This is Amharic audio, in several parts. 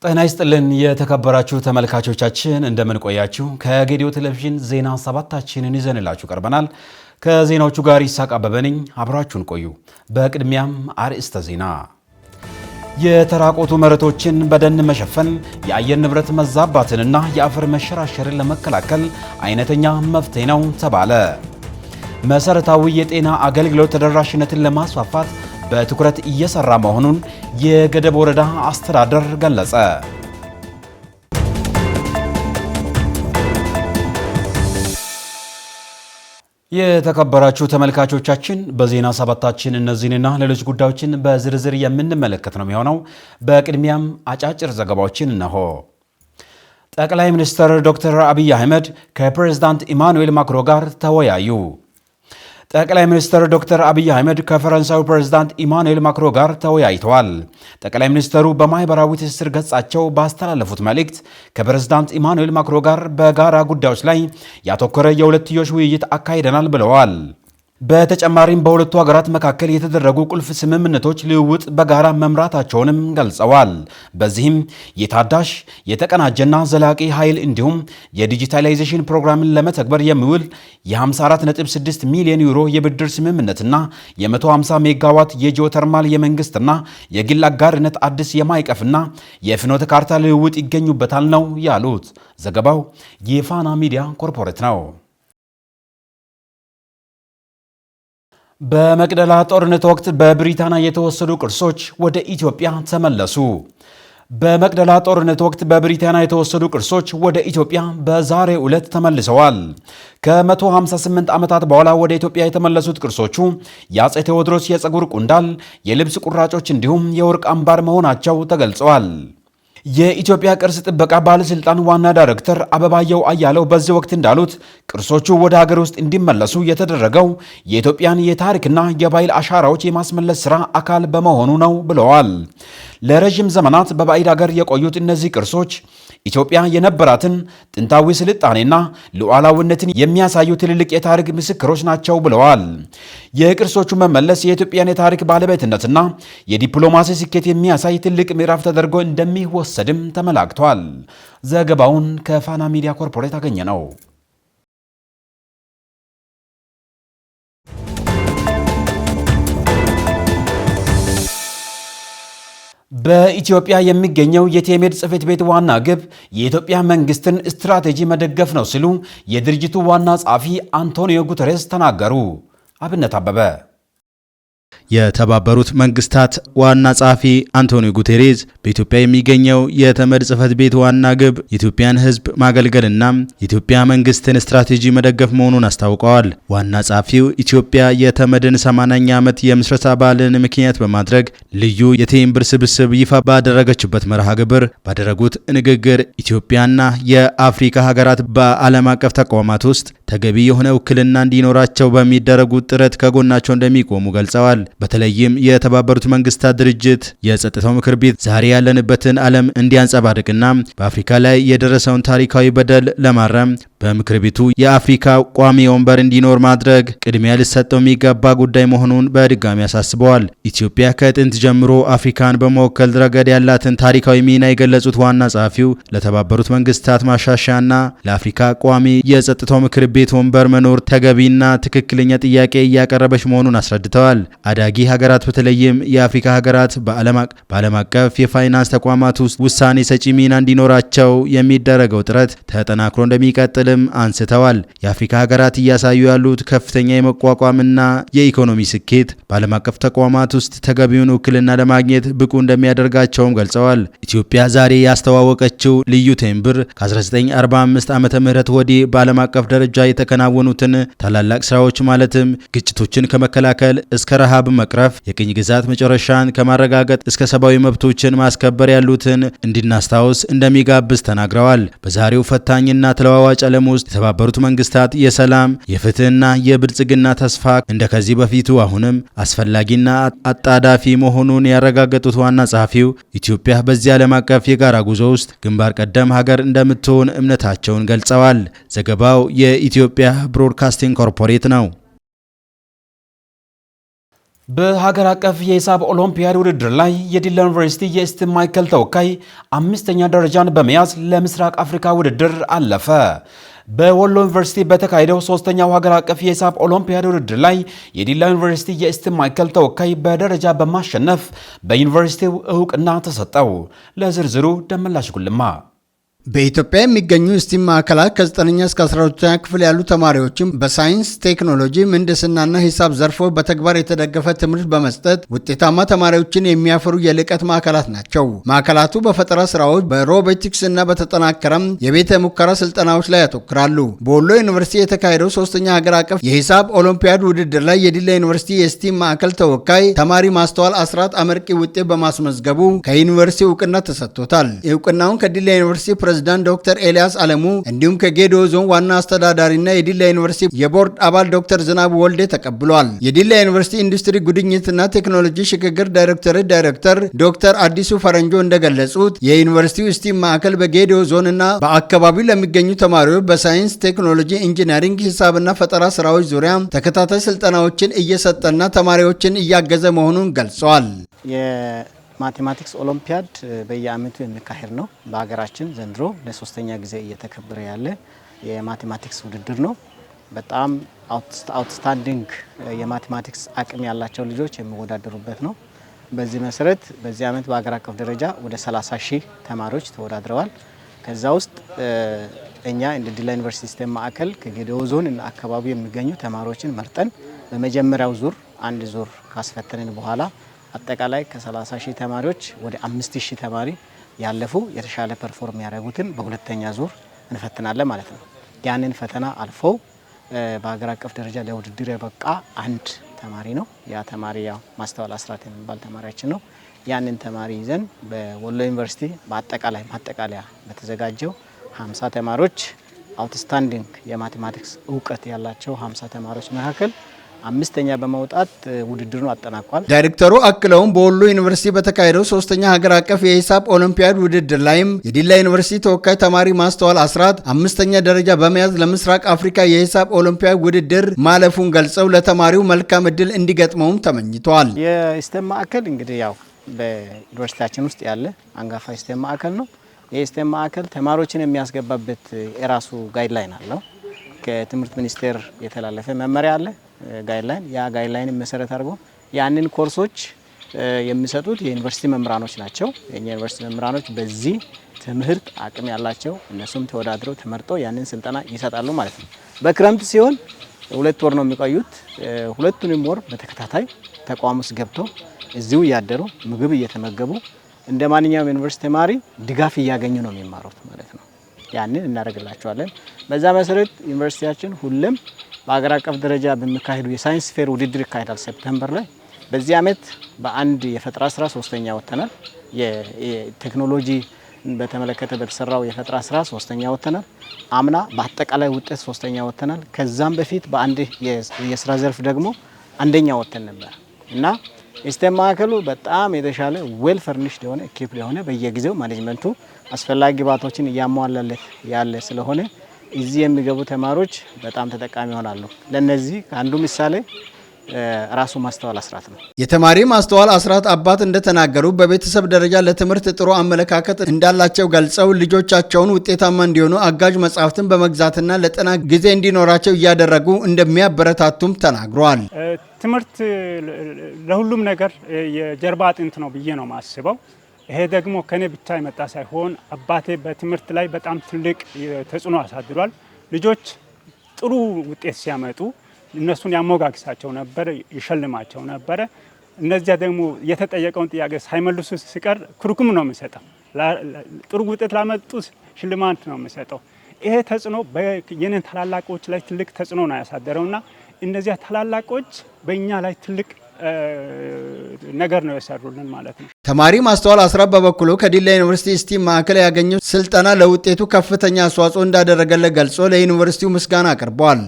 ጤና ይስጥልን የተከበራችሁ ተመልካቾቻችን እንደምን ቆያችሁ? ከጌዲዮ ቴሌቪዥን ዜና ሰባታችንን ይዘንላችሁ ቀርበናል። ከዜናዎቹ ጋር ይሳቅ አበበ ነኝ። አብራችሁን ቆዩ። በቅድሚያም አርዕስተ ዜና። የተራቆቱ መሬቶችን በደን መሸፈን የአየር ንብረት መዛባትንና የአፈር መሸራሸርን ለመከላከል አይነተኛ መፍትሄ ነው ተባለ። መሰረታዊ የጤና አገልግሎት ተደራሽነትን ለማስፋፋት በትኩረት እየሰራ መሆኑን የገደብ ወረዳ አስተዳደር ገለጸ። የተከበራችሁ ተመልካቾቻችን በዜና ሰባታችን እነዚህንና ሌሎች ጉዳዮችን በዝርዝር የምንመለከት ነው የሚሆነው። በቅድሚያም አጫጭር ዘገባዎችን እነሆ። ጠቅላይ ሚኒስትር ዶክተር አብይ አህመድ ከፕሬዝዳንት ኢማኑኤል ማክሮን ጋር ተወያዩ። ጠቅላይ ሚኒስትር ዶክተር አብይ አህመድ ከፈረንሳዩ ፕሬዝዳንት ኢማኑኤል ማክሮን ጋር ተወያይተዋል። ጠቅላይ ሚኒስትሩ በማህበራዊ ትስስር ገጻቸው ባስተላለፉት መልእክት ከፕሬዝዳንት ኢማኑኤል ማክሮን ጋር በጋራ ጉዳዮች ላይ ያተኮረ የሁለትዮሽ ውይይት አካሂደናል ብለዋል። በተጨማሪም በሁለቱ ሀገራት መካከል የተደረጉ ቁልፍ ስምምነቶች ልውውጥ በጋራ መምራታቸውንም ገልጸዋል። በዚህም የታዳሽ የተቀናጀና ዘላቂ ኃይል እንዲሁም የዲጂታላይዜሽን ፕሮግራምን ለመተግበር የሚውል የ54.6 ሚሊዮን ዩሮ የብድር ስምምነትና የ150 ሜጋዋት የጂኦተርማል የመንግስትና የግል አጋርነት አዲስ የማዕቀፍና የፍኖተ ካርታ ልውውጥ ይገኙበታል ነው ያሉት። ዘገባው የፋና ሚዲያ ኮርፖሬት ነው። በመቅደላ ጦርነት ወቅት በብሪታንያ የተወሰዱ ቅርሶች ወደ ኢትዮጵያ ተመለሱ። በመቅደላ ጦርነት ወቅት በብሪታንያ የተወሰዱ ቅርሶች ወደ ኢትዮጵያ በዛሬው ዕለት ተመልሰዋል። ከ158 ዓመታት በኋላ ወደ ኢትዮጵያ የተመለሱት ቅርሶቹ የአፄ ቴዎድሮስ የፀጉር ቁንዳል፣ የልብስ ቁራጮች እንዲሁም የወርቅ አምባር መሆናቸው ተገልጸዋል። የኢትዮጵያ ቅርስ ጥበቃ ባለስልጣን ዋና ዳይሬክተር አበባየው አያለው በዚህ ወቅት እንዳሉት ቅርሶቹ ወደ ሀገር ውስጥ እንዲመለሱ የተደረገው የኢትዮጵያን የታሪክና የባህል አሻራዎች የማስመለስ ስራ አካል በመሆኑ ነው ብለዋል። ለረጅም ዘመናት በባዕድ ሀገር የቆዩት እነዚህ ቅርሶች ኢትዮጵያ የነበራትን ጥንታዊ ስልጣኔና ሉዓላዊነትን የሚያሳዩ ትልልቅ የታሪክ ምስክሮች ናቸው ብለዋል። የቅርሶቹ መመለስ የኢትዮጵያን የታሪክ ባለቤትነትና የዲፕሎማሲ ስኬት የሚያሳይ ትልቅ ምዕራፍ ተደርጎ እንደሚወሰድም ተመላክቷል። ዘገባውን ከፋና ሚዲያ ኮርፖሬት አገኘ ነው። በኢትዮጵያ የሚገኘው የቴሜድ ጽሕፈት ቤት ዋና ግብ የኢትዮጵያ መንግስትን ስትራቴጂ መደገፍ ነው ሲሉ የድርጅቱ ዋና ጸሐፊ አንቶኒዮ ጉተሬስ ተናገሩ። አብነት አበበ። የተባበሩት መንግስታት ዋና ጸሐፊ አንቶኒዮ ጉቴሬዝ በኢትዮጵያ የሚገኘው የተመድ ጽሕፈት ቤት ዋና ግብ የኢትዮጵያን ሕዝብ ማገልገልና የኢትዮጵያ መንግስትን ስትራቴጂ መደገፍ መሆኑን አስታውቀዋል። ዋና ጸሐፊው ኢትዮጵያ የተመድን 80ኛ ዓመት የምስረታ በዓልን ምክንያት በማድረግ ልዩ የቴምብር ስብስብ ይፋ ባደረገችበት መርሃ ግብር ባደረጉት ንግግር ኢትዮጵያና የአፍሪካ ሀገራት በዓለም አቀፍ ተቋማት ውስጥ ተገቢ የሆነ ውክልና እንዲኖራቸው በሚደረጉት ጥረት ከጎናቸው እንደሚቆሙ ገልጸዋል። በተለይም የተባበሩት መንግስታት ድርጅት የጸጥታው ምክር ቤት ዛሬ ያለንበትን ዓለም እንዲያንጸባርቅና በአፍሪካ ላይ የደረሰውን ታሪካዊ በደል ለማረም በምክር ቤቱ የአፍሪካ ቋሚ ወንበር እንዲኖር ማድረግ ቅድሚያ ሊሰጠው የሚገባ ጉዳይ መሆኑን በድጋሚ አሳስበዋል። ኢትዮጵያ ከጥንት ጀምሮ አፍሪካን በመወከል ረገድ ያላትን ታሪካዊ ሚና የገለጹት ዋና ጸሐፊው ለተባበሩት መንግስታት ማሻሻያና ለአፍሪካ ቋሚ የጸጥታው ምክር ቤት ወንበር መኖር ተገቢና ትክክለኛ ጥያቄ እያቀረበች መሆኑን አስረድተዋል። አዳጊ ሀገራት በተለይም የአፍሪካ ሀገራት በዓለም አቀፍ የፋይናንስ ተቋማት ውስጥ ውሳኔ ሰጪ ሚና እንዲኖራቸው የሚደረገው ጥረት ተጠናክሮ እንደሚቀጥልም አንስተዋል። የአፍሪካ ሀገራት እያሳዩ ያሉት ከፍተኛ የመቋቋምና የኢኮኖሚ ስኬት በዓለም አቀፍ ተቋማት ውስጥ ተገቢውን ውክልና ለማግኘት ብቁ እንደሚያደርጋቸውም ገልጸዋል። ኢትዮጵያ ዛሬ ያስተዋወቀችው ልዩ ቴምብር ከ1945 ዓመተ ምህረት ወዲህ በዓለም አቀፍ ደረጃ የተከናወኑትን ታላላቅ ስራዎች ማለትም ግጭቶችን ከመከላከል እስከ ረሃብ መቅረፍ፣ የቅኝ ግዛት መጨረሻን ከማረጋገጥ እስከ ሰብአዊ መብቶችን ማስከበር ያሉትን እንድናስታውስ እንደሚጋብዝ ተናግረዋል። በዛሬው ፈታኝና ተለዋዋጭ ዓለም ውስጥ የተባበሩት መንግስታት የሰላም የፍትህና የብልጽግና ተስፋ እንደከዚህ በፊቱ አሁንም አስፈላጊና አጣዳፊ መሆኑን ያረጋገጡት ዋና ጸሐፊው ኢትዮጵያ በዚህ ዓለም አቀፍ የጋራ ጉዞ ውስጥ ግንባር ቀደም ሀገር እንደምትሆን እምነታቸውን ገልጸዋል። ዘገባው የኢትዮጵያ ብሮድካስቲንግ ኮርፖሬት ነው። በሀገር አቀፍ የሂሳብ ኦሎምፒያድ ውድድር ላይ የዲላ ዩኒቨርሲቲ የስቲም ማዕከል ተወካይ 5ኛ ደረጃን በመያዝ ለምስራቅ አፍሪካ ውድድር አለፈ። በወሎ ዩኒቨርሲቲ በተካሄደው 3ኛው ሀገር አቀፍ የሂሳብ ኦሎምፒያድ ውድድር ላይ የዲላ ዩኒቨርሲቲ የስቲም ማዕከል ተወካይ በደረጃ በማሸነፍ በዩኒቨርሲቲው እውቅና ተሰጠው። ለዝርዝሩ ደመላሽ ጉልማ። በኢትዮጵያ የሚገኙ ስቲም ማዕከላት ከ9ኛ እስከ 12ኛ ክፍል ያሉ ተማሪዎችም በሳይንስ፣ ቴክኖሎጂ፣ ምህንድስናና ሂሳብ ዘርፎች በተግባር የተደገፈ ትምህርት በመስጠት ውጤታማ ተማሪዎችን የሚያፈሩ የልቀት ማዕከላት ናቸው። ማዕከላቱ በፈጠራ ስራዎች፣ በሮቦቲክስ እና በተጠናከረም የቤተ ሙከራ ስልጠናዎች ላይ ያተኩራሉ። በወሎ ዩኒቨርሲቲ የተካሄደው 3ኛ ሀገር አቀፍ የሂሳብ ኦሎምፒያድ ውድድር ላይ የዲላ ዩኒቨርሲቲ የስቲም ማዕከል ተወካይ ተማሪ ማስተዋል አስራት አመርቂ ውጤት በማስመዝገቡ ከዩኒቨርሲቲ እውቅና ተሰጥቶታል። እውቅናውን ከዲላ ዩኒቨርሲቲ ፕሬዝዳንት ዶክተር ኤልያስ አለሙ እንዲሁም ከጌዶ ዞን ዋና አስተዳዳሪና የዲላ ዩኒቨርሲቲ የቦርድ አባል ዶክተር ዝናቡ ወልዴ ተቀብሏል። የዲላ ዩኒቨርሲቲ ኢንዱስትሪ ጉድኝትና ቴክኖሎጂ ሽግግር ዳይሬክተር ዶክተር አዲሱ ፈረንጆ እንደገለጹት የዩኒቨርሲቲው ስቲም ማዕከል በጌዶ ዞንና በአካባቢው ለሚገኙ ተማሪዎች በሳይንስ፣ ቴክኖሎጂ፣ ኢንጂነሪንግ፣ ሂሳብና ፈጠራ ስራዎች ዙሪያ ተከታታይ ስልጠናዎችን እየሰጠና ተማሪዎችን እያገዘ መሆኑን ገልጸዋል። ማቴማቲክስ ኦሎምፒያድ በየአመቱ የሚካሄድ ነው። በሀገራችን ዘንድሮ ለሶስተኛ ጊዜ እየተከበረ ያለ የማቴማቲክስ ውድድር ነው። በጣም አውትስታንዲንግ የማቴማቲክስ አቅም ያላቸው ልጆች የሚወዳደሩበት ነው። በዚህ መሰረት በዚህ አመት በሀገር አቀፍ ደረጃ ወደ 30 ሺህ ተማሪዎች ተወዳድረዋል። ከዛ ውስጥ እኛ እንደ ዲላ ዩኒቨርሲቲ ስቲም ማዕከል ከጌዴኦ ዞን እና አካባቢው የሚገኙ ተማሪዎችን መርጠን በመጀመሪያው ዙር አንድ ዙር ካስፈተንን በኋላ አጠቃላይ ከ30 ሺህ ተማሪዎች ወደ 5000 ተማሪ ያለፉ የተሻለ ፐርፎርም ያደረጉትን በሁለተኛ ዙር እንፈትናለን ማለት ነው። ያንን ፈተና አልፈው በሀገር አቀፍ ደረጃ ለውድድር የበቃ አንድ ተማሪ ነው። ያ ተማሪ ያው ማስተዋል አስራት የሚባል ተማሪያችን ነው። ያንን ተማሪ ይዘን በወሎ ዩኒቨርሲቲ በአጠቃላይ ማጠቃለያ በተዘጋጀው 50 ተማሪዎች አውትስታንዲንግ የማቴማቲክስ እውቀት ያላቸው 50 ተማሪዎች መካከል 5ኛ በመውጣት ውድድሩን አጠናቋል። ዳይሬክተሩ አክለውም በወሎ ዩኒቨርሲቲ በተካሄደው 3ኛ ሀገር አቀፍ የሂሳብ ኦሎምፒያድ ውድድር ላይም የዲላ ዩኒቨርሲቲ ተወካይ ተማሪ ማስተዋል አስራት 5ኛ ደረጃ በመያዝ ለምስራቅ አፍሪካ የሂሳብ ኦሎምፒያድ ውድድር ማለፉን ገልጸው ለተማሪው መልካም እድል እንዲገጥመውም ተመኝተዋል። የስቲም ማዕከል እንግዲህ ያው በዩኒቨርሲቲያችን ውስጥ ያለ አንጋፋ ስቲም ማዕከል ነው። የስቲም ማዕከል ተማሪዎችን የሚያስገባበት የራሱ ጋይድላይን አለው። ከትምህርት ሚኒስቴር የተላለፈ መመሪያ አለ ጋይድላይን። ያ ጋይድላይን መሰረት አድርጎ ያንን ኮርሶች የሚሰጡት የዩኒቨርሲቲ መምህራኖች ናቸው። የኛ ዩኒቨርሲቲ መምህራኖች በዚህ ትምህርት አቅም ያላቸው እነሱም ተወዳድረው ተመርጠው ያንን ስልጠና ይሰጣሉ ማለት ነው። በክረምት ሲሆን 2 ወር ነው የሚቆዩት። ሁለቱንም ወር በተከታታይ ተቋም ውስጥ ገብተው እዚሁ እያደሩ ምግብ እየተመገቡ እንደ ማንኛውም ዩኒቨርሲቲ ተማሪ ድጋፍ እያገኙ ነው የሚማሩት ማለት ነው። ያንን እናደርግላቸዋለን። በዛ መሰረት ዩኒቨርሲቲያችን ሁሉም በሀገር አቀፍ ደረጃ በሚካሄዱ የሳይንስ ፌር ውድድር ይካሄዳል ሴፕቴምበር ላይ። በዚህ አመት በአንድ የፈጠራ ስራ 3ኛ ወጥተናል። የቴክኖሎጂ በተመለከተ በተሰራው የፈጠራ ስራ 3ኛ ወጥተናል። አምና በአጠቃላይ ውጤት 3ኛ ወጥተናል። ከዛም በፊት በአንድ የስራ ዘርፍ ደግሞ 1ኛ ወጥተን ነበር እና ስቲም ማዕከሉ በጣም የተሻለ ዌል ፈርኒሽድ የሆነ ኢኪፕ የሆነ በየጊዜው ማኔጅመንቱ አስፈላጊ ግብዓቶችን እያሟላለት ያለ ስለሆነ እዚህ የሚገቡ ተማሪዎች በጣም ተጠቃሚ ይሆናሉ። ለነዚህ አንዱ ምሳሌ ራሱ ማስተዋል አስራት ነው። የተማሪ ማስተዋል አስራት አባት እንደተናገሩ በቤተሰብ ደረጃ ለትምህርት ጥሩ አመለካከት እንዳላቸው ገልጸው ልጆቻቸውን ውጤታማ እንዲሆኑ አጋዥ መጻሕፍትን በመግዛትና ለጥናት ጊዜ እንዲኖራቸው እያደረጉ እንደሚያበረታቱም ተናግረዋል። ትምህርት ለሁሉም ነገር የጀርባ አጥንት ነው ብዬ ነው ማስበው። ይሄ ደግሞ ከኔ ብቻ የመጣ ሳይሆን አባቴ በትምህርት ላይ በጣም ትልቅ ተጽዕኖ አሳድሯል። ልጆች ጥሩ ውጤት ሲያመጡ እነሱን ያሞጋግሳቸው ነበር፣ ይሸልማቸው ነበር። እነዚያ ደግሞ የተጠየቀውን ጥያቄ ሳይመልሱ ሲቀር ኩርኩም ነው የሚሰጠው። ጥሩ ውጤት ላመጡ ሽልማት ነው የሚሰጠው። ይሄ ተጽዕኖ የኔን ታላላቆች ላይ ትልቅ ተጽዕኖ ነው ያሳደረውና እነዚያ ታላላቆች በእኛ ላይ ትልቅ ነገር ነው የሰሩልን ማለት ነው። ተማሪ ማስተዋል አስራት በበኩሉ ከዲላ ዩኒቨርሲቲ ስቲም ማዕከል ያገኘው ስልጠና ለውጤቱ ከፍተኛ አስተዋጽኦ እንዳደረገለት ገልጾ ለዩኒቨርሲቲው ምስጋና አቅርቧል።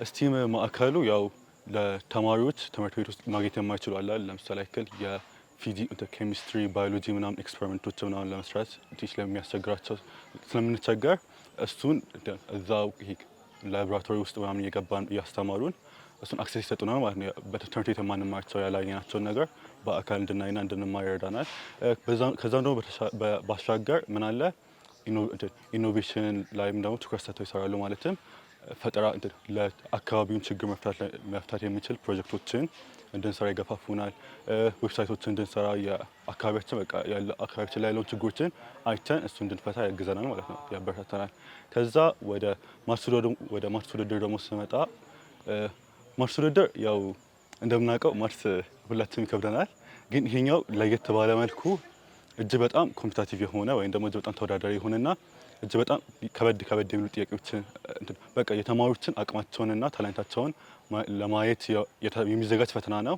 ስቲም ማዕከሉ ያው ለተማሪዎች ትምህርት ቤት ውስጥ ማግኘት የማይችሉ አለ። ለምሳሌ ያክል የፊዚክስ፣ ኬሚስትሪ፣ ባዮሎጂ ምናምን ኤክስፐሪመንቶች ምናምን ለመስራት ትንሽ ለሚያስቸግራቸው ስለምንቸገር እሱን እዛው ላቦራቶሪ ውስጥ ምናምን እየገባን እያስተማሩን እሱን አክሰስ ይሰጡናል ማለት ነው። በትምህርት ቤት የማንማራቸው ያላየናቸውን ነገር በአካል እንድናይና እንድንማር ይረዳናል። ከዛም ደግሞ ባሻገር ምን አለ ኢኖቬሽን ላይም ደግሞ ትኩረት ሰጥተው ይሰራሉ። ማለትም ፈጠራ ለአካባቢውን ችግር መፍታት የሚችል ፕሮጀክቶችን እንድንሰራ ይገፋፉናል። ዌብሳይቶችን እንድንሰራ አካባቢያችን ላይ ያለውን ችግሮችን አይተን እሱ እንድንፈታ ያግዘናል ማለት ነው፣ ያበረታታናል። ከዛ ወደ ማትስ ውድድር ደግሞ ስመጣ ማትስ ውድድር ያው እንደምናውቀው ማትስ ሁላችንም ይከብደናል። ግን ይሄኛው ለየት ባለ መልኩ እጅግ በጣም ኮምፒቲቲቭ የሆነ ወይም ደግሞ እጅግ በጣም ተወዳዳሪ የሆነና እጅግ በጣም ከበድ የሚሉ ጥያቄዎችን በቃ የተማሪዎችን አቅማቸውንና ታላንታቸውን ለማየት የሚዘጋጅ ፈተና ነው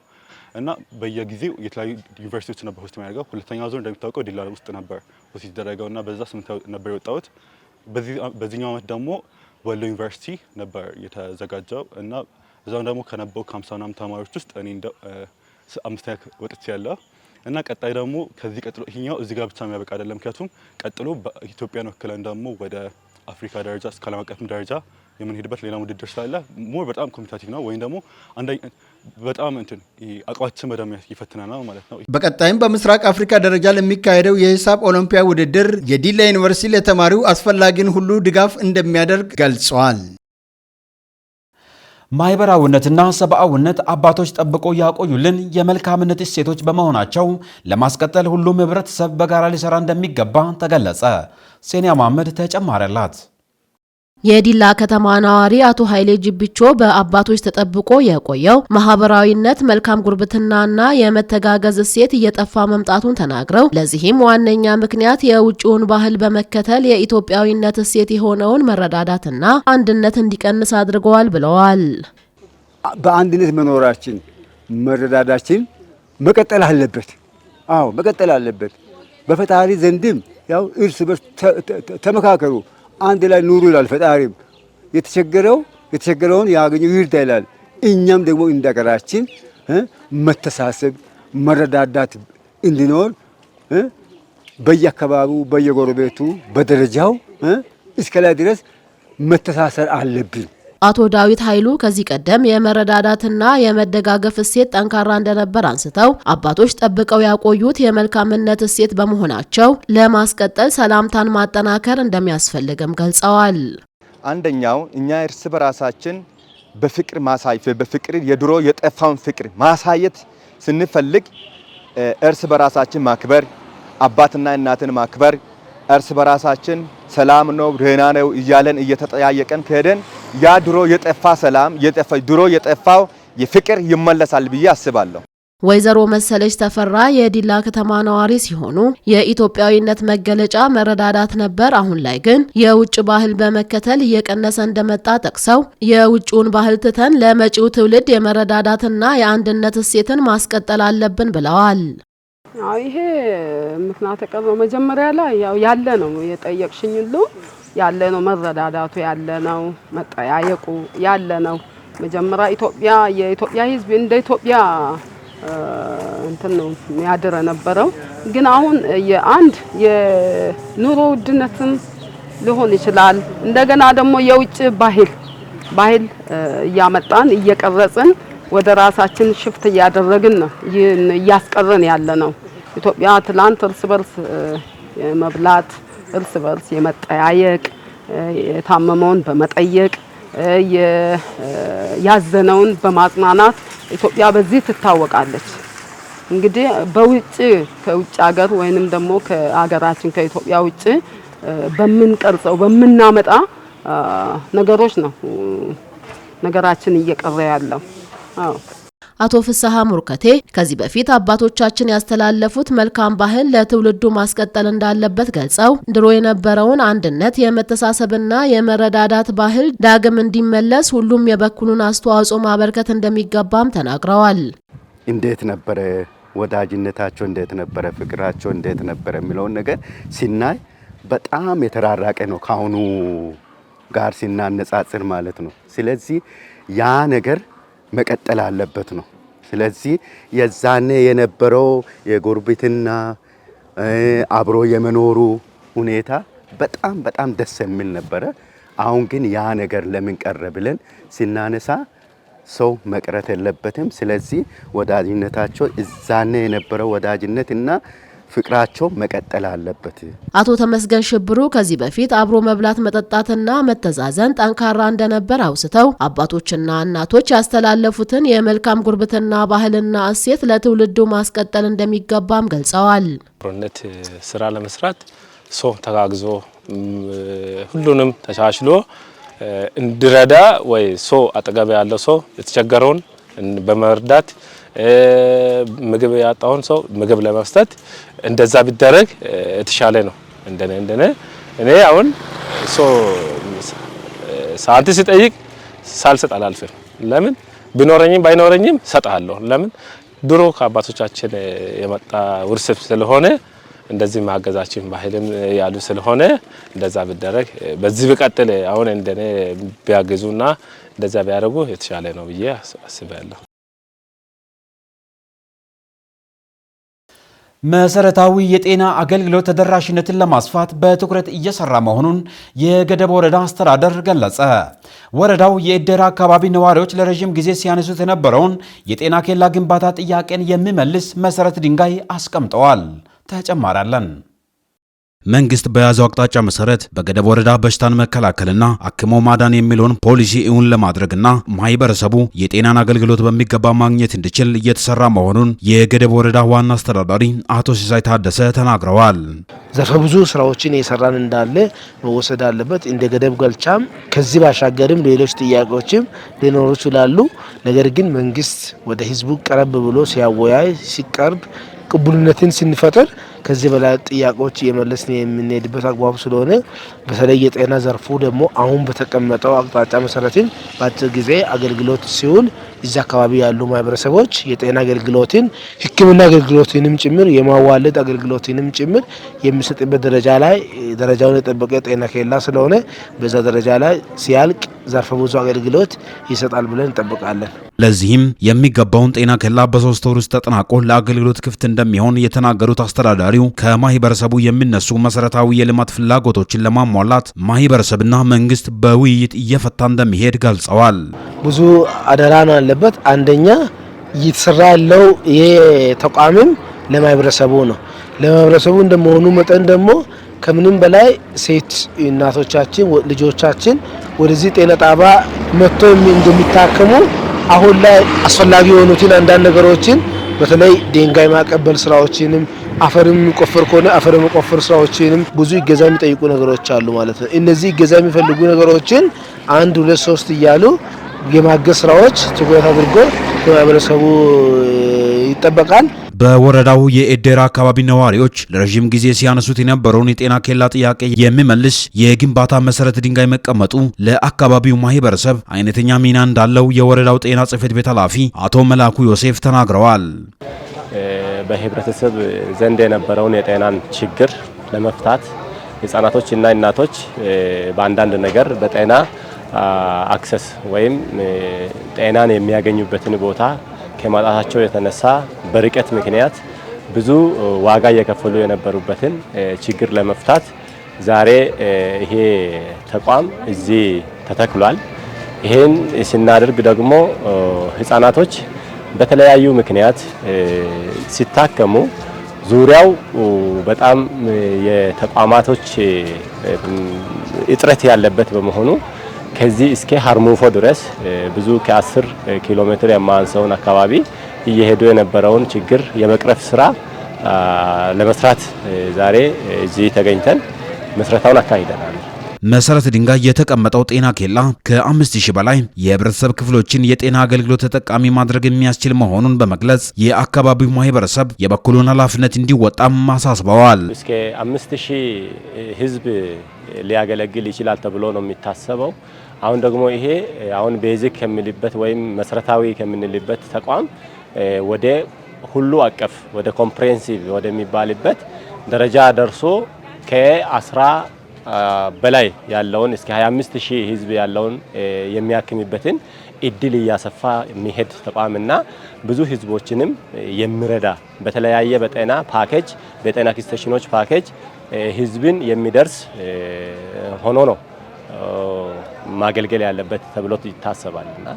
እና በየጊዜው የተለያዩ ዩኒቨርሲቲዎች ነበር ሆስት የሚያደርገው። ሁለተኛው ዙር እንደሚታወቀው ዲላ ውስጥ ነበር ሆስት የተደረገውና በዛ 8 ነበር የወጣሁት። በዚህኛው ዓመት ደግሞ ወሎ ዩኒቨርሲቲ ነበር የተዘጋጀው እና እዛው ደግሞ ከነበሩ ከ50 ምናምን ተማሪዎች ውስጥ እኔ እንደ 5ኛ ወጥቻለሁ እና ቀጣይ ደግሞ ከዚህ ቀጥሎ ይሄኛው እዚህ ጋር ብቻ የሚያበቃ አይደለም። ምክንያቱም ቀጥሎ በኢትዮጵያን ወክለን ደግሞ ወደ አፍሪካ ደረጃ እስከ ዓለም አቀፍ ደረጃ የምንሄድበት ሌላ ውድድር ስላለ ሞር በጣም ኮምፒቲቲቭ ነው ወይም ደግሞ በጣም አቅማችን በደንብ ይፈትነናል ማለት ነው። በቀጣይም በምስራቅ አፍሪካ ደረጃ ለሚካሄደው የሂሳብ ኦሎምፒያ ውድድር የዲላ ዩኒቨርሲቲ ለተማሪው አስፈላጊውን ሁሉ ድጋፍ እንደሚያደርግ ገልጿል። ማህበራዊነትና ሰብአዊነት አባቶች ጠብቆ ያቆዩልን የመልካምነት እሴቶች በመሆናቸው ለማስቀጠል ሁሉም ህብረተሰብ በጋራ ሊሰራ እንደሚገባ ተገለጸ። ሴኒያ መሐመድ ተጨማሪ አላት። የዲላ ከተማ ነዋሪ አቶ ኃይሌ ጅብቾ በአባቶች ተጠብቆ የቆየው ማህበራዊነት፣ መልካም ጉርብትናና የመተጋገዝ እሴት እየጠፋ መምጣቱን ተናግረው ለዚህም ዋነኛ ምክንያት የውጭውን ባህል በመከተል የኢትዮጵያዊነት እሴት የሆነውን መረዳዳትና አንድነት እንዲቀንስ አድርገዋል ብለዋል። በአንድነት መኖራችን መረዳዳችን መቀጠል አለበት። አዎ መቀጠል አለበት። በፈጣሪ ዘንድም ያው እርስ በርስ ተመካከሩ አንድ ላይ ኑሩ ይላል። ፈጣሪም የተቸገረውን ያገኘው ይርዳ ይላል። እኛም ደግሞ እንደገራችን መተሳሰብ መረዳዳት እንዲኖር በየአካባቢው በየጎረቤቱ በደረጃው እስከ ላይ ድረስ መተሳሰር አለብን። አቶ ዳዊት ኃይሉ ከዚህ ቀደም የመረዳዳትና የመደጋገፍ እሴት ጠንካራ እንደነበር አንስተው አባቶች ጠብቀው ያቆዩት የመልካምነት እሴት በመሆናቸው ለማስቀጠል ሰላምታን ማጠናከር እንደሚያስፈልግም ገልጸዋል። አንደኛው እኛ እርስ በራሳችን በፍቅር የድሮ የጠፋውን ፍቅር ማሳየት ስንፈልግ እርስ በራሳችን ማክበር፣ አባትና እናትን ማክበር፣ እርስ በራሳችን ሰላም ነው ደህና ነው እያለን እየተጠያየቀን ከሄደን ያ ድሮ የጠፋ ሰላም ድሮ የጠፋው የፍቅር ይመለሳል ብዬ አስባለሁ። ወይዘሮ መሰለች ተፈራ የዲላ ከተማ ነዋሪ ሲሆኑ የኢትዮጵያዊነት መገለጫ መረዳዳት ነበር፣ አሁን ላይ ግን የውጭ ባህል በመከተል እየቀነሰ እንደመጣ ጠቅሰው የውጭውን ባህል ትተን ለመጪው ትውልድ የመረዳዳትና የአንድነት እሴትን ማስቀጠል አለብን ብለዋል። ይሄ ምክንያት ቀረው መጀመሪያ ላይ ያለ ነው የጠየቅሽኝ ሁሉ ያለ ነው። መረዳዳቱ ያለ ነው። መጠያየቁ ያለ ነው። መጀመሪያ የኢትዮጵያ ሕዝብ እንደ ኢትዮጵያ እንትን ነው ያደረ ነበረው። ግን አሁን የኑሮ ውድነትም ሊሆን ይችላል። እንደገና ደግሞ የውጭ ባህል እያመጣን እየቀረጽን ወደ ራሳችን ሽፍት እያደረግን ነው እያስቀረን ያለ ነው። ኢትዮጵያ ትላንት እርስ በርስ መብላት፣ እርስ በርስ የመጠያየቅ፣ የታመመውን በመጠየቅ፣ ያዘነውን በማጽናናት ኢትዮጵያ በዚህ ትታወቃለች። እንግዲህ ከውጭ ሀገር ወይንም ደግሞ ከሀገራችን ከኢትዮጵያ ውጭ በምንቀርጸው በምናመጣ ነገሮች ነው ነገራችን እየቀረ ያለው። አቶ ፍስሐ ሙርከቴ ከዚህ በፊት አባቶቻችን ያስተላለፉት መልካም ባህል ለትውልዱ ማስቀጠል እንዳለበት ገልጸው ድሮ የነበረውን አንድነት የመተሳሰብና የመረዳዳት ባህል ዳግም እንዲመለስ ሁሉም የበኩሉን አስተዋጽኦ ማበርከት እንደሚገባም ተናግረዋል። እንዴት ነበረ ወዳጅነታቸው፣ እንዴት ነበረ ፍቅራቸው፣ እንዴት ነበረ የሚለውን ነገር ሲናይ በጣም የተራራቀ ነው ካሁኑ ጋር ሲናነጻጽር ማለት ነው። ስለዚህ ያ ነገር መቀጠል አለበት ነው። ስለዚህ የዛኔ የነበረው የጎረቤትና አብሮ የመኖሩ ሁኔታ በጣም ደስ የሚል ነበረ። አሁን ግን ያ ነገር ለምን ቀረ ብለን ሲናነሳ ሰው መቅረት የለበትም። ስለዚህ ወዳጅነታቸው እዛኔ የነበረው ወዳጅነትና ፍቅራቸው መቀጠል አለበት። አቶ ተመስገን ሽብሩ ከዚህ በፊት አብሮ መብላት መጠጣትና መተዛዘን ጠንካራ እንደነበር አውስተው አባቶችና እናቶች ያስተላለፉትን የመልካም ጉርብትና ባህልና እሴት ለትውልዱ ማስቀጠል እንደሚገባም ገልጸዋል። አብሮነት ስራ ለመስራት ሰው ተጋግዞ ሁሉንም ተሻሽሎ እንዲረዳ ወይ ሰው አጠገብ ያለው ሰው የተቸገረውን በመርዳት ምግብ ያጣውን ሰው ምግብ ለመስጠት እንደዛ ቢደረግ የተሻለ ነው። እንደኔ እኔ አሁን ሰው ሳንቲም ሲጠይቅ ሳልሰጥ አላልፍም። ለምን ቢኖረኝም ባይኖረኝም ሰጣለሁ። ለምን ድሮ ከአባቶቻችን የመጣ ውርስ ስለሆነ እንደዚህ ማገዛችን ባህልም ያሉ ስለሆነ እንደዛ ቢደረግ በዚህ ቢቀጥል አሁን እንደኔ ቢያገዙና እንደዛ ቢያደርጉ የተሻለ ነው ብዬ አስባለሁ። መሰረታዊ የጤና አገልግሎት ተደራሽነትን ለማስፋት በትኩረት እየሰራ መሆኑን የገደብ ወረዳ አስተዳደር ገለጸ። ወረዳው የኤደራ አካባቢ ነዋሪዎች ለረጅም ጊዜ ሲያነሱት የነበረውን የጤና ኬላ ግንባታ ጥያቄን የሚመልስ መሰረት ድንጋይ አስቀምጠዋል። ተጨማሪ አለን። መንግስት በያዘው አቅጣጫ መሰረት በገደብ ወረዳ በሽታን መከላከልና አክሞ ማዳን የሚለውን ፖሊሲ እውን ለማድረግና ማህበረሰቡ የጤናን አገልግሎት በሚገባ ማግኘት እንዲችል እየተሰራ መሆኑን የገደብ ወረዳ ዋና አስተዳዳሪ አቶ ሲሳይ ታደሰ ተናግረዋል። ዘርፈ ብዙ ስራዎችን እየሰራን እንዳለ መወሰድ አለበት። እንደ ገደብ ገልቻም ከዚህ ባሻገርም ሌሎች ጥያቄዎችም ሊኖሩ ይችላሉ። ነገር ግን መንግስት ወደ ህዝቡ ቀረብ ብሎ ሲያወያይ ሲቀርብ ቅቡልነትን ስንፈጥር ከዚህ በላይ ጥያቄዎች እየመለስን የምንሄድበት አግባብ ስለሆነ በተለይ የጤና ዘርፉ ደግሞ አሁን በተቀመጠው አቅጣጫ መሰረትን በአጭር ጊዜ አገልግሎት ሲውል እዛ አካባቢ ያሉ ማህበረሰቦች የጤና አገልግሎትን ሕክምና አገልግሎትንም ጭምር የማዋለድ አገልግሎትንም ጭምር የሚሰጥበት ደረጃ ላይ ደረጃውን የጠበቀ ጤና ኬላ ስለሆነ በዛ ደረጃ ላይ ሲያልቅ ዘርፈ ብዙ አገልግሎት ይሰጣል ብለን እንጠብቃለን። ለዚህም የሚገባውን ጤና ኬላ በ3 ወር ውስጥ ተጠናቆ ለአገልግሎት ክፍት እንደሚሆን የተናገሩት አስተዳዳሪው ከማህበረሰቡ የሚነሱ መሰረታዊ የልማት ፍላጎቶችን ለማሟላት ማህበረሰብና መንግስት በውይይት እየፈታ እንደሚሄድ ገልጸዋል። ብዙ አደራ ነው ያለበት። አንደኛ እየተሰራ ያለው ይሄ ተቋምም ለማህበረሰቡ ነው። ለማህበረሰቡ እንደመሆኑ መጠን ደግሞ ከምንም በላይ ሴት እናቶቻችን ልጆቻችን ወደዚህ ጤና ጣቢያ መጥቶ እንደሚታከሙ አሁን ላይ አስፈላጊ የሆኑትን አንዳንድ ነገሮችን በተለይ ድንጋይ ማቀበል ስራዎችንም አፈርም ቆፈር ከሆነ አፈር መቆፈር ስራዎችንም ብዙ ይገዛ የሚጠይቁ ነገሮች አሉ ማለት ነው። እነዚህ ይገዛ የሚፈልጉ ነገሮችን 1 2 3 እያሉ የማገዝ ስራዎች ትኩረት አድርጎ ከማህበረሰቡ ይጠበቃል። በወረዳው የኤደራ አካባቢ ነዋሪዎች ለረጅም ጊዜ ሲያነሱት የነበረውን የጤና ኬላ ጥያቄ የሚመልስ የግንባታ መሰረት ድንጋይ መቀመጡ ለአካባቢው ማህበረሰብ አይነተኛ ሚና እንዳለው የወረዳው ጤና ጽሕፈት ቤት ኃላፊ አቶ መላኩ ዮሴፍ ተናግረዋል። በህብረተሰብ ዘንድ የነበረውን የጤናን ችግር ለመፍታት ህጻናቶችና እናቶች በአንዳንድ ነገር በጤና አክሰስ ወይም ጤናን የሚያገኙበትን ቦታ ከማጣታቸው የተነሳ በርቀት ምክንያት ብዙ ዋጋ እየከፈሉ የነበሩበትን ችግር ለመፍታት ዛሬ ይሄ ተቋም እዚህ ተተክሏል። ይሄን ስናደርግ ደግሞ ህጻናቶች በተለያዩ ምክንያት ሲታከሙ ዙሪያው በጣም የተቋማቶች እጥረት ያለበት በመሆኑ ከዚህ እስከ ሀርሙፎ ድረስ ብዙ ከ10 ኪሎ ሜትር የማንሰውን አካባቢ እየሄዱ የነበረውን ችግር የመቅረፍ ስራ ለመስራት ዛሬ እዚህ ተገኝተን መስረታውን አካሂደናል። መሰረት ድንጋይ የተቀመጠው ጤና ኬላ ከ5000 በላይ የህብረተሰብ ክፍሎችን የጤና አገልግሎት ተጠቃሚ ማድረግ የሚያስችል መሆኑን በመግለጽ የአካባቢው ማህበረሰብ የበኩሉን ኃላፊነት እንዲወጣም አሳስበዋል። እስከ 5000 ህዝብ ሊያገለግል ይችላል ተብሎ ነው የሚታሰበው። አሁን ደግሞ ይሄ አሁን ቤዚክ ከሚልበት ወይም መሰረታዊ ከምንልበት ተቋም ወደ ሁሉ አቀፍ ወደ ኮምፕሬሄንሲቭ ወደሚባልበት ደረጃ ደርሶ ከ10 በላይ ያለውን እስከ 25000 ህዝብ ያለውን የሚያክምበትን እድል እያሰፋ የሚሄድ ተቋምና ብዙ ህዝቦችንም የሚረዳ በተለያየ በጤና ፓኬጅ በጤና ኤክስቴንሽኖች ፓኬጅ ህዝብን የሚደርስ ሆኖ ነው ማገልገል ያለበት ተብሎ ይታሰባልና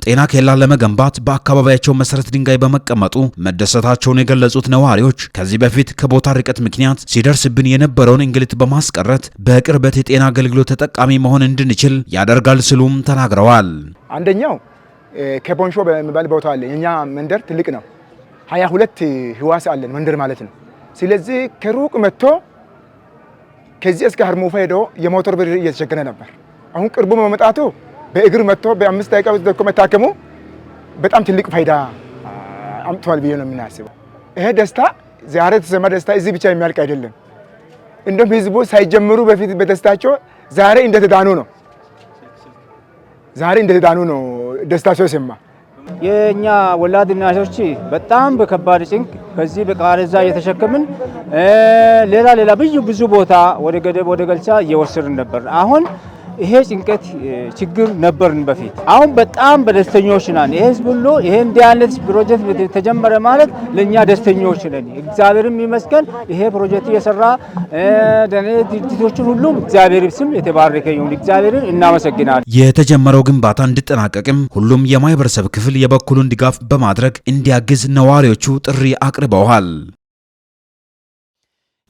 ጤና ኬላ ለመገንባት በአካባቢያቸው መሰረት ድንጋይ በመቀመጡ መደሰታቸውን የገለጹት ነዋሪዎች ከዚህ በፊት ከቦታ ርቀት ምክንያት ሲደርስብን የነበረውን እንግልት በማስቀረት በቅርበት የጤና አገልግሎት ተጠቃሚ መሆን እንድንችል ያደርጋል ሲሉም ተናግረዋል። አንደኛው ከቦንሾ በሚባል ቦታ አለ። የኛ መንደር ትልቅ ነው። 22 ህዋስ አለን መንደር ማለት ነው። ስለዚህ ከሩቅ መጥቶ ከዚህ እስከ ሀርሙፋ ሄዶ የሞተር ብር እየተቸገረ ነበር። አሁን ቅርቡ በመምጣቱ በእግር መጥቶ በ5 ደቂቃ ውስጥ ደርሶ መታከሙ በጣም ትልቅ ፋይዳ አምጥቷል ብዬ ነው የምናስበው። ይሄ ደስታ ዛሬ የተሰማ ደስታ እዚህ ብቻ የሚያልቅ አይደለም። እንደውም ህዝቡ ሳይጀምሩ በፊት በደስታቸው ዛሬ እንደተዳኑ ነው ደስታቸው ሰማ። የኛ ወላድ እናቶች በጣም በከባድ ጭንቅ ከዚህ በቃሬዛ እየተሸከምን ሌላ ብዙ ቦታ ወደ ገደብ ወደ ገልቻ እየወሰድን ነበር። አሁን ይሄ ጭንቀት ችግር ነበርን በፊት። አሁን በጣም በደስተኞች ነን። ይሄ ህዝብ ሁሉ ይሄ እንዲህ አይነት ፕሮጀክት ተጀመረ ማለት ለኛ ደስተኞች ነን። እግዚአብሔርም ይመስገን። ይሄ ፕሮጀክት እየሰራ ድርጅቶችን ሁሉ እግዚአብሔር ስም የተባረከ ይሁን። እግዚአብሔርን እናመሰግናለን። የተጀመረው ግንባታ እንዲጠናቀቅም ሁሉም የማህበረሰብ ክፍል የበኩሉን ድጋፍ በማድረግ እንዲያግዝ ነዋሪዎቹ ጥሪ አቅርበዋል።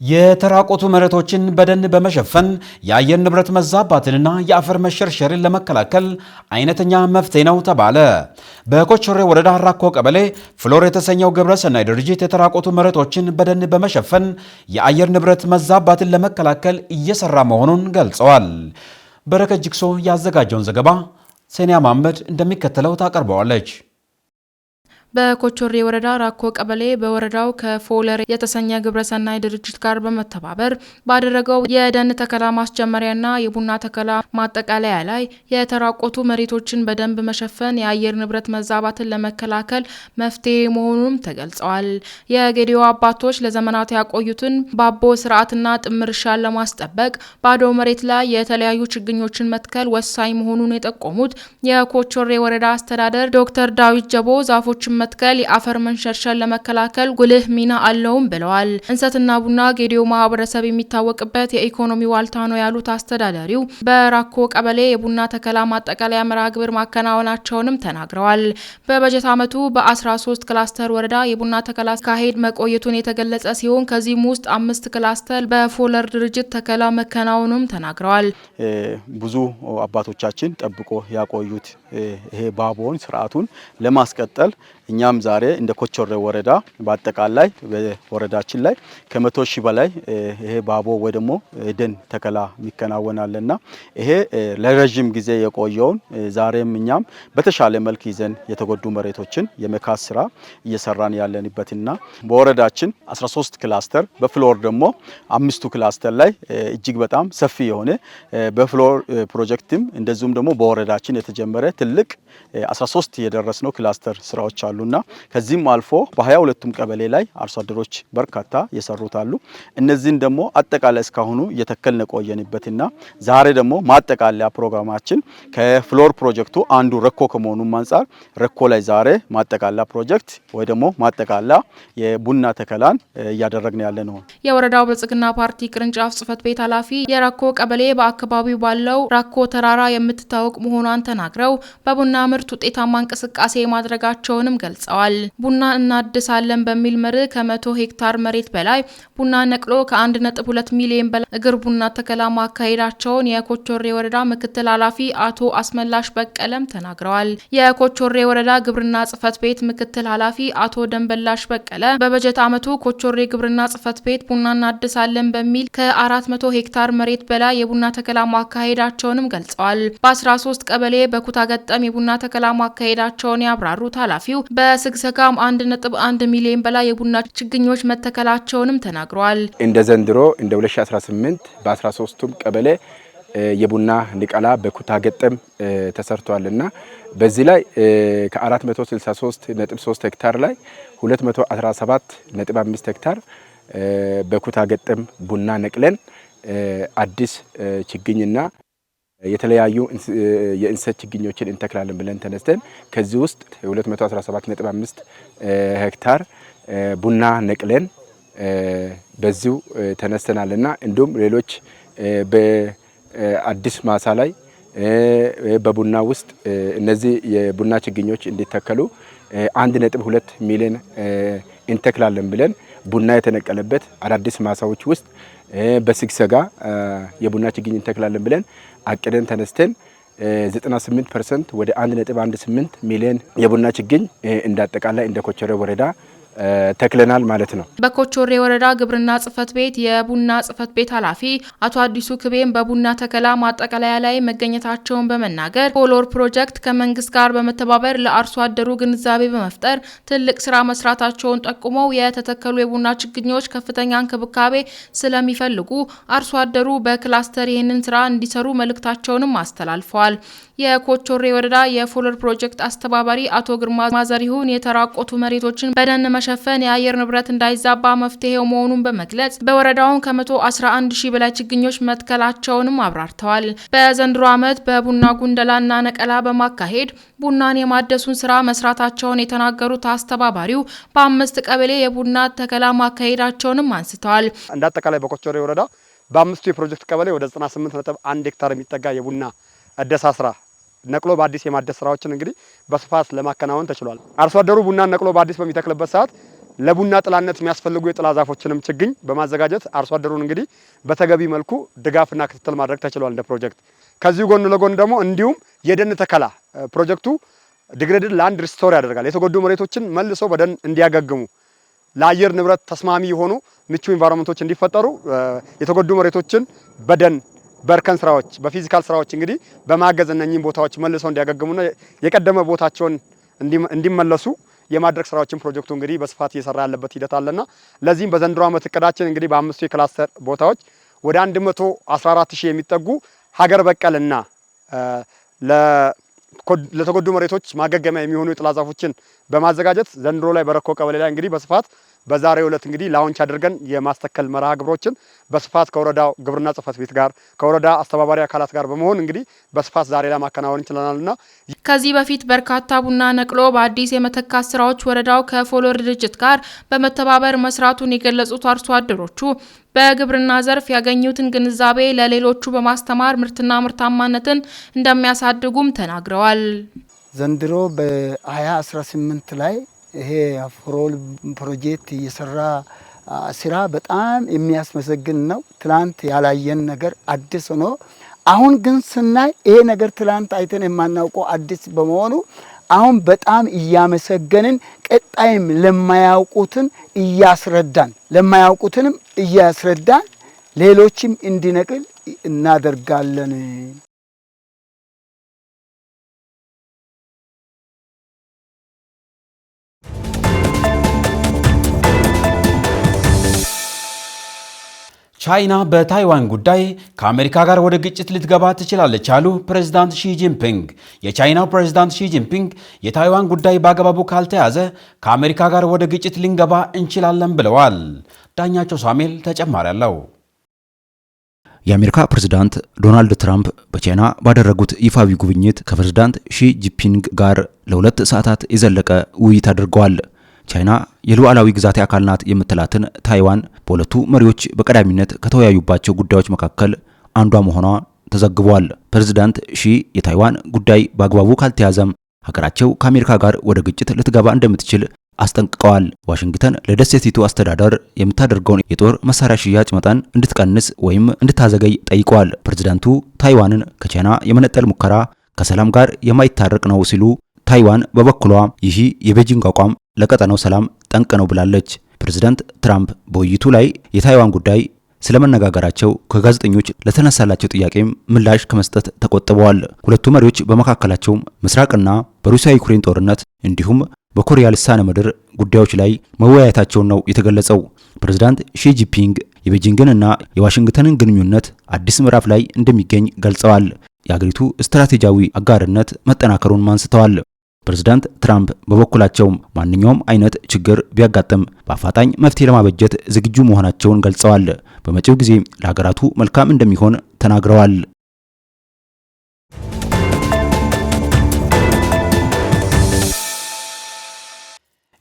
የተራቆቱ መሬቶችን በደን በመሸፈን የአየር ንብረት መዛባትንና የአፈር መሸርሸርን ለመከላከል አይነተኛ መፍትሄ ነው ተባለ። በኮቾሬ ወረዳ ራኮ ቀበሌ ፍሎር የተሰኘው ግብረሰናይ ድርጅት የተራቆቱ መሬቶችን በደን በመሸፈን የአየር ንብረት መዛባትን ለመከላከል እየሰራ መሆኑን ገልጸዋል። በረከት ጅግሶ ያዘጋጀውን ዘገባ ሴኒያ መሐመድ እንደሚከተለው ታቀርበዋለች። በኮቾሬ ወረዳ ራኮ ቀበሌ በወረዳው ከፎለር የተሰኘ ግብረሰናይ ድርጅት ጋር በመተባበር ባደረገው የደን ተከላ ማስጀመሪያና የቡና ተከላ ማጠቃለያ ላይ የተራቆቱ መሬቶችን በደንብ መሸፈን የአየር ንብረት መዛባትን ለመከላከል መፍትሄ መሆኑንም ተገልጸዋል። የጌዲዮ አባቶች ለዘመናት ያቆዩትን ባቦ ስርዓትና ጥምር እርሻን ለማስጠበቅ ባዶ መሬት ላይ የተለያዩ ችግኞችን መትከል ወሳኝ መሆኑን የጠቆሙት የኮቾሬ ወረዳ አስተዳደር ዶክተር ዳዊት ጀቦ ዛፎችን መትከል የአፈር መንሸርሸር ለመከላከል ጉልህ ሚና አለውም ብለዋል። እንሰትና ቡና ጌዲዮ ማህበረሰብ የሚታወቅበት የኢኮኖሚ ዋልታ ነው ያሉት አስተዳዳሪው በራኮ ቀበሌ የቡና ተከላ ማጠቃለያ መርሃ ግብር ማከናወናቸውንም ተናግረዋል። በበጀት ዓመቱ በ13 ክላስተር ወረዳ የቡና ተከላ ካሄድ መቆየቱን የተገለጸ ሲሆን ከዚህም ውስጥ 5 ክላስተር በፎለር ድርጅት ተከላ መከናወኑም ተናግረዋል። ብዙ አባቶቻችን ጠብቆ ያቆዩት ይሄ ባቦን ስርዓቱን ለማስቀጠል እኛም ዛሬ እንደ ኮቾሬ ወረዳ በአጠቃላይ በወረዳችን ላይ ከ100 ሺህ በላይ ይሄ ባቦ ወይ ደግሞ ደን ተከላ የሚከናወናልና ይሄ ለረጅም ጊዜ የቆየውን ዛሬም እኛም በተሻለ መልክ ይዘን የተጎዱ መሬቶችን የመካስ ስራ እየሰራን ያለንበትና በወረዳችን 13 ክላስተር በፍሎር ደግሞ 5 ክላስተር ላይ እጅግ በጣም ሰፊ የሆነ በፍሎር ፕሮጀክትም እንደዚሁም ደግሞ በወረዳችን የተጀመረ ትልቅ 13 የደረስነው ክላስተር ስራዎች አሉና ከዚህም አልፎ በ22ቱም ቀበሌ ላይ አርሶ አደሮች በርካታ የሰሩት አሉ። እነዚህን ደግሞ አጠቃላይ እስካሁኑ እየተከልን ቆየንበትና ዛሬ ደግሞ ማጠቃለያ ፕሮግራማችን ከፍሎር ፕሮጀክቱ አንዱ ረኮ ከመሆኑ አንፃር ረኮ ላይ ዛሬ ማጠቃለያ ፕሮጀክት ወይ ደግሞ ማጠቃለያ የቡና ተከላን እያደረግን ያለ ነው። የወረዳው ብልጽግና ፓርቲ ቅርንጫፍ ጽህፈት ቤት ኃላፊ የራኮ ቀበሌ በአካባቢው ባለው ራኮ ተራራ የምትታወቅ መሆኗን ተናግረው በቡና ምርት ውጤታማ እንቅስቃሴ ማድረጋቸውንም ገልጸዋል። ቡና እናድሳለን በሚል መርህ ከ100 ሄክታር መሬት በላይ ቡና ነቅሎ ከ1.2 ሚሊዮን በላይ እግር ቡና ተከላ ማካሄዳቸውን የኮቾሬ ወረዳ ምክትል ኃላፊ አቶ አስመላሽ በቀለም ተናግረዋል። የኮቾሬ ወረዳ ግብርና ጽህፈት ቤት ምክትል ኃላፊ አቶ ደንበላሽ በቀለ በበጀት ዓመቱ ኮቾሬ ግብርና ጽህፈት ቤት ቡና እናድሳለን በሚል ከ400 ሄክታር መሬት በላይ የቡና ተከላ ማካሄዳቸውንም ገልጸዋል። በ13 ቀበሌ በኩታ ገጠም የቡና ተከላ ማካሄዳቸውን ያብራሩት ኃላፊው በስግሰጋም 1.1 ሚሊዮን በላይ የቡና ችግኞች መተከላቸውንም ተናግረዋል። እንደ ዘንድሮ እንደ 2018 በ13ቱም ቀበሌ የቡና ንቀላ በኩታ ገጠም ተሰርቷልና በዚህ ላይ ከ463.3 ሄክታር ላይ 217.5 ሄክታር በኩታ ገጠም ቡና ነቅለን አዲስ ችግኝና የተለያዩ የእንሰት ችግኞችን እንተክላለን ብለን ተነስተን ከዚህ ውስጥ 217.5 ሄክታር ቡና ነቅለን በዚሁ ተነስተናልና እንዲሁም ሌሎች በአዲስ ማሳ ላይ በቡና ውስጥ እነዚህ የቡና ችግኞች እንዲተከሉ 1.2 ሚሊዮን እንተክላለን ብለን ቡና የተነቀለበት አዳዲስ ማሳዎች ውስጥ በስግሰጋ የቡና ችግኝ እንተክላለን ብለን አቅደን ተነስተን 98% ወደ 1.18 ሚሊዮን የቡና ችግኝ እንዳጠቃላይ እንደ ኮቸሬ ወረዳ ተክለናል ማለት ነው። በኮቾሬ ወረዳ ግብርና ጽሕፈት ቤት የቡና ጽሕፈት ቤት ኃላፊ አቶ አዲሱ ክቤም በቡና ተከላ ማጠቃለያ ላይ መገኘታቸውን በመናገር ፎሎር ፕሮጀክት ከመንግስት ጋር በመተባበር ለአርሶ አደሩ ግንዛቤ በመፍጠር ትልቅ ስራ መስራታቸውን ጠቁመው የተተከሉ የቡና ችግኞች ከፍተኛ እንክብካቤ ስለሚፈልጉ አርሶ አደሩ በክላስተር ይህንን ስራ እንዲሰሩ መልእክታቸውንም አስተላልፈዋል። የኮቾሬ ወረዳ የፎሎር ፕሮጀክት አስተባባሪ አቶ ግርማ ማዘሪሁን የተራቆቱ መሬቶችን በደን መሸፈን የአየር ንብረት እንዳይዛባ መፍትሄው መሆኑን በመግለጽ በወረዳው ከ111 ሺህ በላይ ችግኞች መትከላቸውንም አብራርተዋል። በዘንድሮ ዓመት በቡና ጉንደላና ነቀላ በማካሄድ ቡናን የማደሱን ስራ መስራታቸውን የተናገሩት አስተባባሪው በ5 ቀበሌ የቡና ተከላ ማካሄዳቸውንም አንስተዋል። እንደ አጠቃላይ በኮቾሬ ወረዳ በ5 የፕሮጀክት ቀበሌ ወደ 98.1 ሄክታር የሚጠጋ የቡና እደሳ ስራ ነቅሎ በአዲስ የማደስ ስራዎችን እንግዲህ በስፋት ለማከናወን ተችሏል። አርሶ አደሩ ቡናን ነቅሎ በአዲስ በሚተክልበት ሰዓት ለቡና ጥላነት የሚያስፈልጉ የጥላ ዛፎችንም ችግኝ በማዘጋጀት አርሶ አደሩን እንግዲህ በተገቢ መልኩ ድጋፍና ክትትል ማድረግ ተችሏል እንደ ፕሮጀክት። ከዚህ ጎን ለጎን ደግሞ እንዲሁም የደን ተከላ ፕሮጀክቱ ዲግሬድድ ላንድ ሪስቶር ያደርጋል። የተጎዱ መሬቶችን መልሶ በደን እንዲያገግሙ ለአየር ንብረት ተስማሚ የሆኑ ምቹ ኢንቫይሮንመንቶች እንዲፈጠሩ የተጎዱ መሬቶችን በደን በርከን ስራዎች በፊዚካል ስራዎች እንግዲህ በማገዝ እነኚህን ቦታዎች መልሰው እንዲያገግሙና የቀደመ ቦታቸውን እንዲመለሱ የማድረግ ስራዎችን ፕሮጀክቱ እንግዲህ በስፋት እየሰራ ያለበት ሂደት አለና ለዚህም በዘንድሮ ዓመት እቅዳችን እንግዲህ በ5 የክላስተር ቦታዎች ወደ 114000 የሚጠጉ ሀገር በቀልና ለተጎዱ መሬቶች ማገገሚያ የሚሆኑ የጥላ ዛፎችን በማዘጋጀት ዘንድሮ ላይ በረኮ ቀበሌ ላይ እንግዲህ በስፋት በዛሬው ዕለት እንግዲህ ላውንች አድርገን የማስተከል መርሃ ግብሮችን በስፋት ከወረዳው ግብርና ጽሕፈት ቤት ጋር ከወረዳ አስተባባሪ አካላት ጋር በመሆን እንግዲህ በስፋት ዛሬ ላይ ማከናወን እንችላልና ከዚህ በፊት በርካታ ቡና ነቅሎ በአዲስ የመተካት ስራዎች ወረዳው ከፎሎር ድርጅት ጋር በመተባበር መስራቱን የገለጹት አርሶ አደሮቹ በግብርና ዘርፍ ያገኙትን ግንዛቤ ለሌሎቹ በማስተማር ምርትና ምርታማነትን እንደሚያሳድጉም ተናግረዋል። ዘንድሮ በ2018 ላይ ይሄ ፎሎር ፕሮጀክት እየሰራ ስራ በጣም የሚያስመሰግን ነው። ትላንት ያላየን ነገር አዲስ ሆኖ አሁን ግን ስናይ ይሄ ነገር ትላንት አይተን የማናውቀው አዲስ በመሆኑ አሁን በጣም እያመሰገንን ቀጣይም ለማያውቁትን ለማያውቁትንም እያስረዳን ሌሎችም እንዲነቅል እናደርጋለን። ቻይና በታይዋን ጉዳይ ከአሜሪካ ጋር ወደ ግጭት ልትገባ ትችላለች አሉ ፕሬዝዳንት ሺ ጂንፒንግ። የቻይናው ፕሬዝዳንት ሺ ጂንፒንግ የታይዋን ጉዳይ በአግባቡ ካልተያዘ ከአሜሪካ ጋር ወደ ግጭት ልንገባ እንችላለን ብለዋል። ዳኛቸው ሳሙኤል ተጨማሪ አለው። የአሜሪካ ፕሬዝዳንት ዶናልድ ትራምፕ በቻይና ባደረጉት ይፋዊ ጉብኝት ከፕሬዝዳንት ሺ ጂንፒንግ ጋር ለ2 ሰዓታት የዘለቀ ውይይት አድርገዋል። ቻይና የሉዓላዊ ግዛት አካል ናት የምትላትን ታይዋን በሁለቱ መሪዎች በቀዳሚነት ከተወያዩባቸው ጉዳዮች መካከል አንዷ መሆኗ ተዘግቧል። ፕሬዝዳንት ሺ የታይዋን ጉዳይ በአግባቡ ካልተያዘም ሀገራቸው ከአሜሪካ ጋር ወደ ግጭት ልትገባ እንደምትችል አስጠንቅቀዋል። ዋሽንግተን ለደሴቲቱ አስተዳደር የምታደርገውን የጦር መሳሪያ ሽያጭ መጠን እንድትቀንስ ወይም እንድታዘገይ ጠይቀዋል። ፕሬዝዳንቱ ታይዋንን ከቻይና የመነጠል ሙከራ ከሰላም ጋር የማይታረቅ ነው ሲሉ ታይዋን በበኩሏ ይህ የቤጂንግ አቋም ለቀጠናው ሰላም ጠንቅ ነው ብላለች። ፕሬዝዳንት ትራምፕ በውይይቱ ላይ የታይዋን ጉዳይ ስለመነጋገራቸው ከጋዜጠኞች ለተነሳላቸው ጥያቄም ምላሽ ከመስጠት ተቆጥበዋል። ሁለቱ መሪዎች በመካከላቸው ምስራቅና በሩሲያ ዩክሬን ጦርነት እንዲሁም በኮሪያ ልሳነ ምድር ጉዳዮች ላይ መወያየታቸውን ነው የተገለጸው። ፕሬዝዳንት ሺ ጂንፒንግ የቤጂንግንና የዋሽንግተንን ግንኙነት አዲስ ምዕራፍ ላይ እንደሚገኝ ገልጸዋል። የአገሪቱ ስትራቴጂያዊ አጋርነት መጠናከሩን አንስተዋል። ፕሬዝዳንት ትራምፕ በበኩላቸው ማንኛውም አይነት ችግር ቢያጋጥም በአፋጣኝ መፍትሄ ለማበጀት ዝግጁ መሆናቸውን ገልጸዋል። በመጪው ጊዜ ለሀገራቱ መልካም እንደሚሆን ተናግረዋል።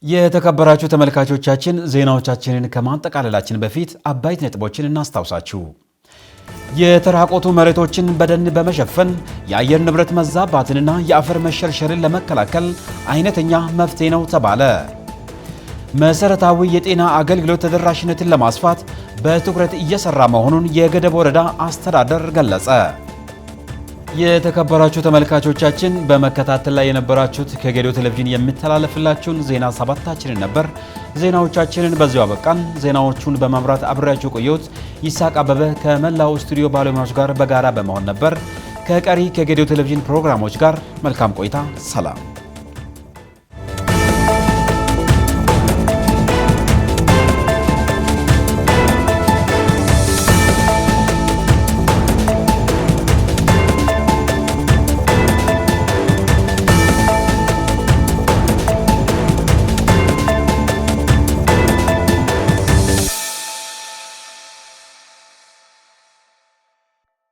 የተከበራችሁ ተመልካቾቻችን ዜናዎቻችንን ከማጠቃለላችን በፊት አበይት ነጥቦችን እናስታውሳችሁ። የተራቆቱ መሬቶችን በደን በመሸፈን የአየር ንብረት መዛባትንና የአፈር መሸርሸርን ለመከላከል አይነተኛ መፍትሄ ነው ተባለ። መሰረታዊ የጤና አገልግሎት ተደራሽነትን ለማስፋት በትኩረት እየሰራ መሆኑን የገደብ ወረዳ አስተዳደር ገለጸ። የተከበራችሁ ተመልካቾቻችን በመከታተል ላይ የነበራችሁት ከጌዲዮ ቴሌቪዥን የሚተላለፍላችሁን ዜና ሰባታችንን ነበር። ዜናዎቻችንን በዚሁ አበቃን። ዜናዎቹን በመምራት አብሬያችሁ ቆየሁት ይስሐቅ አበበ ከመላው ስቱዲዮ ባለሙያዎች ጋር በጋራ በመሆን ነበር። ከቀሪ ከጌዲዮ ቴሌቪዥን ፕሮግራሞች ጋር መልካም ቆይታ። ሰላም።